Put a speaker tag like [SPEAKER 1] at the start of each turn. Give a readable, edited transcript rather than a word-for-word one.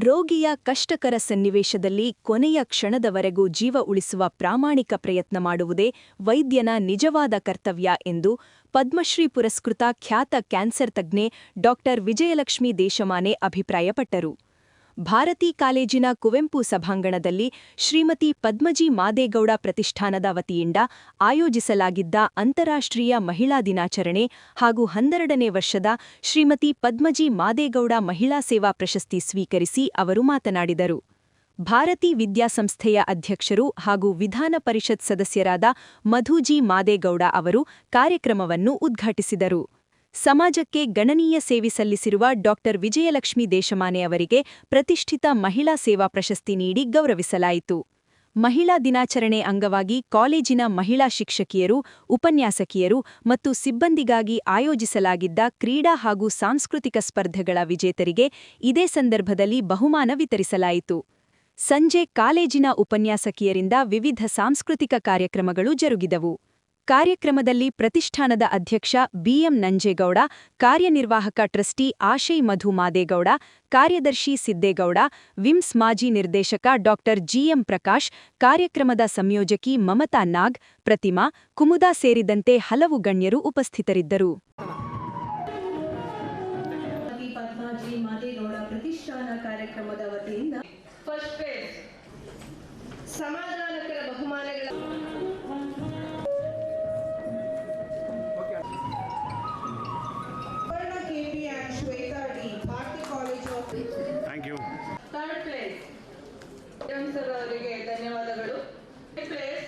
[SPEAKER 1] ರೋಗಿಯ ಕಷ್ಟಕರ ಸನ್ನಿವೇಶದಲ್ಲಿ ಕೊನೆಯ ಕ್ಷಣದವರೆಗೂ ಜೀವ ಉಳಿಸುವ ಪ್ರಾಮಾಣಿಕ ಪ್ರಯತ್ನ ಮಾಡುವುದೇ ವೈದ್ಯನ ನಿಜವಾದ ಕರ್ತವ್ಯ ಎಂದು ಪದ್ಮಶ್ರೀ ಪುರಸ್ಕೃತ ಖ್ಯಾತ ಕ್ಯಾನ್ಸರ್ ತಜ್ಞೆ ಡಾ ವಿಜಯಲಕ್ಷ್ಮೀ ದೇಶಮಾನೆ ಅಭಿಪ್ರಾಯಪಟ್ಟರು. ಭಾರತಿ ಕಾಲೇಜಿನ ಕುವೆಂಪು ಸಭಾಂಗಣದಲ್ಲಿ ಶ್ರೀಮತಿ ಪದ್ಮಜಿ ಮಾದೇಗೌಡ ಪ್ರತಿಷ್ಠಾನದ ವತಿಯಿಂದ ಆಯೋಜಿಸಲಾಗಿದ್ದ ಅಂತಾರಾಷ್ಟ್ರೀಯ ಮಹಿಳಾ ದಿನಾಚರಣೆ ಹಾಗೂ 12ನೇ ವರ್ಷದ ಶ್ರೀಮತಿ ಪದ್ಮಜಿ ಮಾದೇಗೌಡ ಮಹಿಳಾ ಸೇವಾ ಪ್ರಶಸ್ತಿ ಸ್ವೀಕರಿಸಿ ಅವರು ಮಾತನಾಡಿದರು. ಭಾರತಿ ವಿದ್ಯಾಸಂಸ್ಥೆಯ ಅಧ್ಯಕ್ಷರು ಹಾಗೂ ವಿಧಾನ ಪರಿಷತ್ ಸದಸ್ಯರಾದ ಮಧುಜಿ ಮಾದೇಗೌಡ ಅವರು ಕಾರ್ಯಕ್ರಮವನ್ನು ಉದ್ಘಾಟಿಸಿದರು. ಸಮಾಜಕ್ಕೆ ಗಣನೀಯ ಸೇವೆ ಸಲ್ಲಿಸಿರುವ ಡಾ ವಿಜಯಲಕ್ಷ್ಮೀ ದೇಶಮಾನೆ ಅವರಿಗೆ ಪ್ರತಿಷ್ಠಿತ ಮಹಿಳಾ ಸೇವಾ ಪ್ರಶಸ್ತಿ ನೀಡಿ ಗೌರವಿಸಲಾಯಿತು. ಮಹಿಳಾ ದಿನಾಚರಣೆ ಅಂಗವಾಗಿ ಕಾಲೇಜಿನ ಮಹಿಳಾ ಶಿಕ್ಷಕಿಯರು, ಉಪನ್ಯಾಸಕಿಯರು ಮತ್ತು ಸಿಬ್ಬಂದಿಗಾಗಿ ಆಯೋಜಿಸಲಾಗಿದ್ದ ಕ್ರೀಡಾ ಹಾಗೂ ಸಾಂಸ್ಕೃತಿಕ ಸ್ಪರ್ಧೆಗಳ ವಿಜೇತರಿಗೆ ಇದೇ ಸಂದರ್ಭದಲ್ಲಿ ಬಹುಮಾನ ವಿತರಿಸಲಾಯಿತು. ಸಂಜೆ ಕಾಲೇಜಿನ ಉಪನ್ಯಾಸಕಿಯರಿಂದ ವಿವಿಧ ಸಾಂಸ್ಕೃತಿಕ ಕಾರ್ಯಕ್ರಮಗಳು ಜರುಗಿದವು. ಕಾರ್ಯಕ್ರಮದಲ್ಲಿ ಪ್ರತಿಷ್ಠಾನದ ಅಧ್ಯಕ್ಷ ಬಿಎಂ ನಂಜೇಗೌಡ, ಕಾರ್ಯನಿರ್ವಾಹಕ ಟ್ರಸ್ಟಿ ಆಶೈ ಮಧು ಮಾದೇಗೌಡ, ಕಾರ್ಯದರ್ಶಿ ಸಿದ್ದೇಗೌಡ, ವಿಮ್ಸ್ ಮಾಜಿ ನಿರ್ದೇಶಕ ಡಾ ಜಿಎಂ ಪ್ರಕಾಶ್, ಕಾರ್ಯಕ್ರಮದ ಸಂಯೋಜಕಿ ಮಮತಾ ನಾಗ್, ಪ್ರತಿಮಾ, ಕುಮುದಾ ಸೇರಿದಂತೆ ಹಲವು ಗಣ್ಯರು ಉಪಸ್ಥಿತರಿದ್ದರು.
[SPEAKER 2] Thank you.
[SPEAKER 3] Third place, sir ಅವರಿಗೆ ಧನ್ಯವಾದಗಳು. Fifth place,